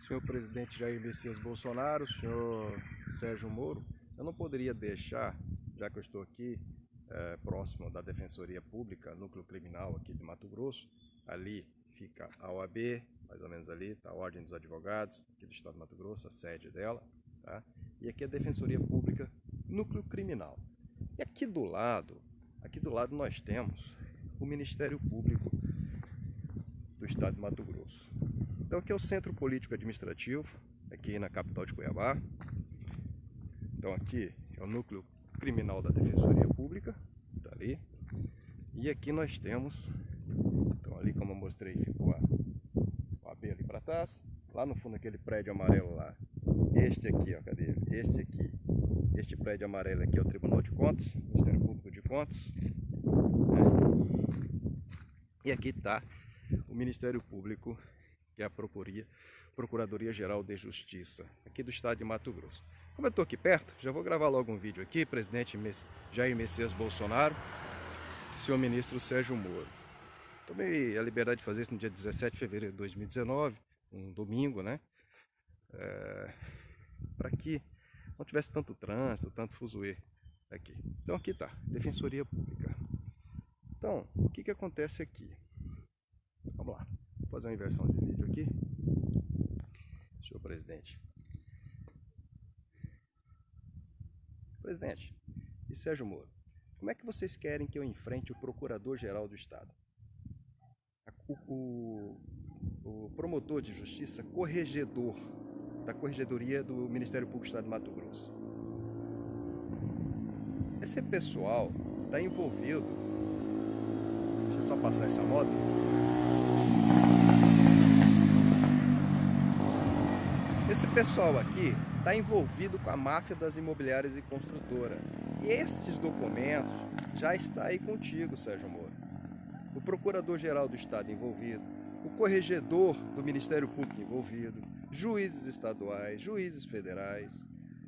senhor presidente Jair Messias Bolsonaro, senhor Sérgio Moro, eu não poderia deixar, já que eu estou aqui próximo da Defensoria Pública, núcleo criminal aqui de Mato Grosso, ali fica a OAB, mais ou menos ali, está a Ordem dos Advogados, aqui do Estado de Mato Grosso, a sede dela, tá? E aqui a Defensoria Pública, núcleo criminal. E aqui do lado nós temos o Ministério Público do Estado de Mato Grosso. Então aqui é o Centro Político Administrativo, aqui na capital de Cuiabá. Então aqui é o núcleo criminal da Defensoria Pública, tá ali. E aqui nós temos, então ali como eu mostrei, ficou a OAB ali para trás. Lá no fundo aquele prédio amarelo lá, este aqui, ó, cadê ele? Este aqui, este prédio amarelo aqui é o Tribunal de Contas, Ministério Público de Contas. E aqui está o Ministério Público, que é a Procuradoria-Geral de Justiça, aqui do Estado de Mato Grosso. Como eu estou aqui perto, já vou gravar logo um vídeo aqui, presidente Jair Messias Bolsonaro, senhor ministro Sérgio Moro. Tomei a liberdade de fazer isso no dia 17 de fevereiro de 2019, um domingo, né? Para que não tivesse tanto trânsito, tanto fuzuê aqui. Então aqui está, Defensoria Pública. Então, o que acontece aqui? Vamos lá, vou fazer uma inversão de vídeo aqui. Senhor presidente. Presidente e Sérgio Moro, como é que vocês querem que eu enfrente o Procurador-Geral do Estado? O promotor de justiça corregedor da Corregedoria do Ministério Público do Estado de Mato Grosso. Esse pessoal está envolvido. Deixa eu só passar essa moto. Esse pessoal aqui está envolvido com a máfia das imobiliárias e construtoras. E esses documentos já estão aí contigo, Sérgio Moro. O Procurador-Geral do Estado envolvido, o Corregedor do Ministério Público envolvido, juízes estaduais, juízes federais,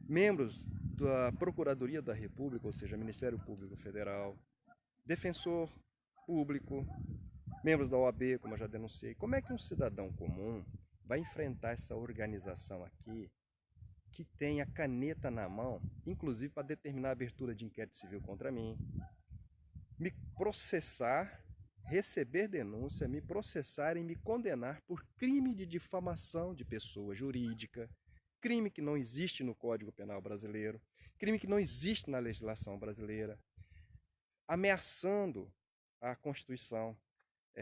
membros da Procuradoria da República, ou seja, Ministério Público Federal, Defensor Público, membros da OAB, como eu já denunciei. Como é que um cidadão comum vai enfrentar essa organização aqui, que tem a caneta na mão, inclusive para determinar a abertura de inquérito civil contra mim, me processar, receber denúncia, me processar e me condenar por crime de difamação de pessoa jurídica, crime que não existe no Código Penal brasileiro, crime que não existe na legislação brasileira, ameaçando a Constituição,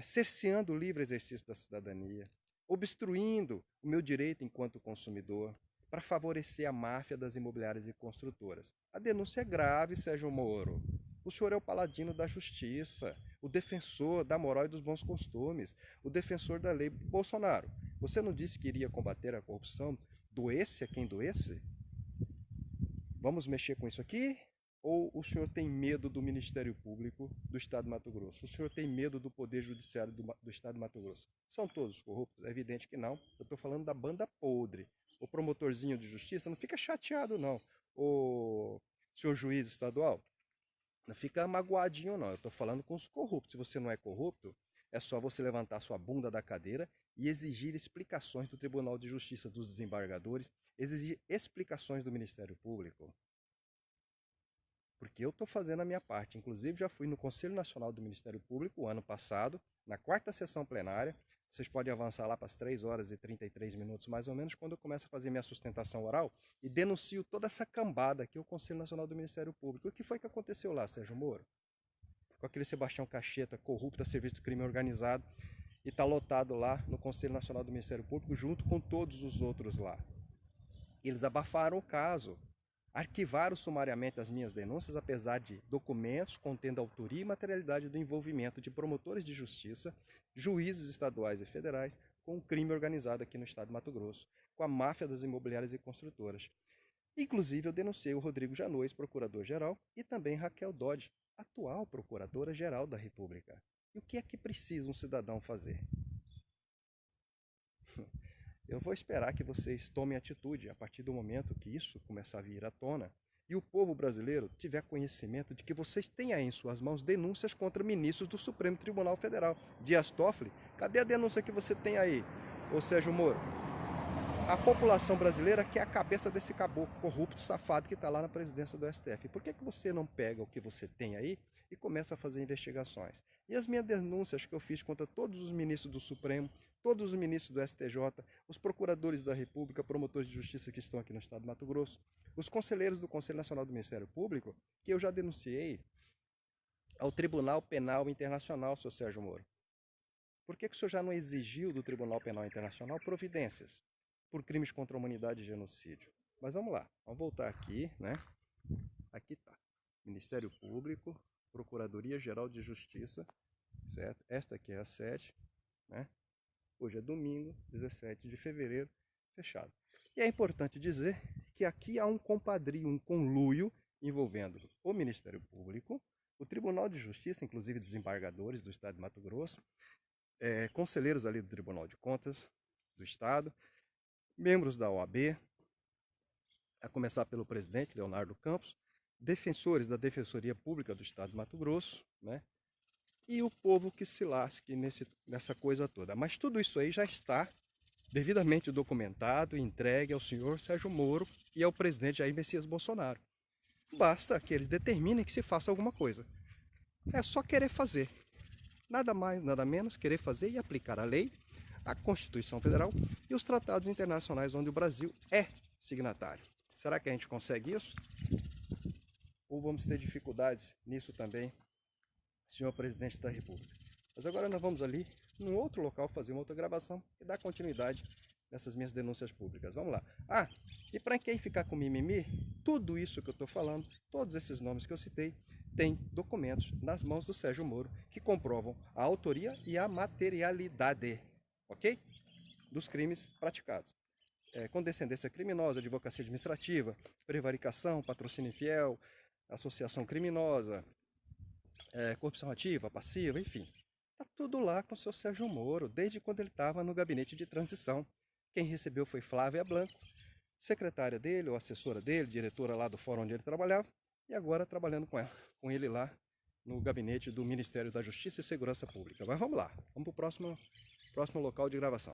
cerceando o livre exercício da cidadania, obstruindo o meu direito enquanto consumidor, para favorecer a máfia das imobiliárias e construtoras. A denúncia é grave, Sérgio Moro. O senhor é o paladino da justiça, o defensor da moral e dos bons costumes, o defensor da lei. Bolsonaro, você não disse que iria combater a corrupção? Doesse a quem doesse? Vamos mexer com isso aqui? Ou o senhor tem medo do Ministério Público do Estado de Mato Grosso? O senhor tem medo do Poder Judiciário do Estado de Mato Grosso? São todos corruptos? É evidente que não. Eu estou falando da banda podre. O promotorzinho de justiça não fica chateado, não. O senhor juiz estadual não fica magoadinho, não. Eu estou falando com os corruptos. Se você não é corrupto, é só você levantar sua bunda da cadeira e exigir explicações do Tribunal de Justiça dos desembargadores, exigir explicações do Ministério Público. Porque eu estou fazendo a minha parte. Inclusive, já fui no Conselho Nacional do Ministério Público o ano passado, na 4ª sessão plenária. Vocês podem avançar lá para as 3 horas e 33 minutos, mais ou menos, quando eu começo a fazer minha sustentação oral e denuncio toda essa cambada que é o Conselho Nacional do Ministério Público. O que foi que aconteceu lá, Sérgio Moro? Com aquele Sebastião Cacheta, corrupto a serviço do crime organizado, e está lotado lá no Conselho Nacional do Ministério Público, junto com todos os outros lá. Eles abafaram o caso. Arquivaram sumariamente as minhas denúncias, apesar de documentos contendo autoria e materialidade do envolvimento de promotores de justiça, juízes estaduais e federais, com o crime organizado aqui no estado de Mato Grosso, com a máfia das imobiliárias e construtoras. Inclusive, eu denunciei o Rodrigo Janoes, procurador-geral, e também Raquel Dodge, atual procuradora-geral da República. E o que é que precisa um cidadão fazer? Eu vou esperar que vocês tomem atitude a partir do momento que isso começar a vir à tona e o povo brasileiro tiver conhecimento de que vocês têm aí em suas mãos denúncias contra ministros do Supremo Tribunal Federal. Dias Toffoli, cadê a denúncia que você tem aí, ô Sérgio Moro? a população brasileira quer a cabeça desse caboclo corrupto, safado que está lá na presidência do STF. Por que você não pega o que você tem aí e começa a fazer investigações? E as minhas denúncias que eu fiz contra todos os ministros do Supremo, todos os ministros do STJ, os procuradores da República, promotores de justiça que estão aqui no estado do Mato Grosso, os conselheiros do Conselho Nacional do Ministério Público, que eu já denunciei ao Tribunal Penal Internacional, seu Sérgio Moro. Por que o senhor já não exigiu do Tribunal Penal Internacional providências por crimes contra a humanidade e genocídio? Mas vamos lá, vamos voltar aqui, né? Aqui está. Ministério Público, Procuradoria-Geral de Justiça, certo? Esta aqui é a sede, né? Hoje é domingo, 17 de fevereiro, fechado. E é importante dizer que aqui há um compadrio, um conluio envolvendo o Ministério Público, o Tribunal de Justiça, inclusive desembargadores do estado de Mato Grosso, conselheiros ali do Tribunal de Contas do estado, membros da OAB, a começar pelo presidente Leonardo Campos, defensores da Defensoria Pública do estado de Mato Grosso, né? E o povo que se lasque nessa coisa toda. Mas tudo isso aí já está devidamente documentado e entregue ao senhor Sérgio Moro e ao presidente Jair Messias Bolsonaro. Basta que eles determinem que se faça alguma coisa. É só querer fazer. Nada mais, nada menos, querer fazer e aplicar a lei, a Constituição Federal e os tratados internacionais onde o Brasil é signatário. Será que a gente consegue isso? Ou vamos ter dificuldades nisso também, senhor presidente da República? Mas agora nós vamos ali, num outro local, fazer uma outra gravação e dar continuidade nessas minhas denúncias públicas. Vamos lá. Ah, e para quem ficar com mimimi, tudo isso que eu estou falando, todos esses nomes que eu citei, tem documentos nas mãos do Sérgio Moro que comprovam a autoria e a materialidade, ok? Dos crimes praticados. Condescendência criminosa, advocacia administrativa, prevaricação, patrocínio infiel, associação criminosa, corrupção ativa, passiva, enfim. Está tudo lá com o seu Sérgio Moro, desde quando ele estava no gabinete de transição. Quem recebeu foi Flávia Blanco, secretária dele, ou assessora dele, diretora lá do fórum onde ele trabalhava, e agora trabalhando com ele lá no gabinete do Ministério da Justiça e Segurança Pública. Mas vamos lá, vamos para o próximo local de gravação.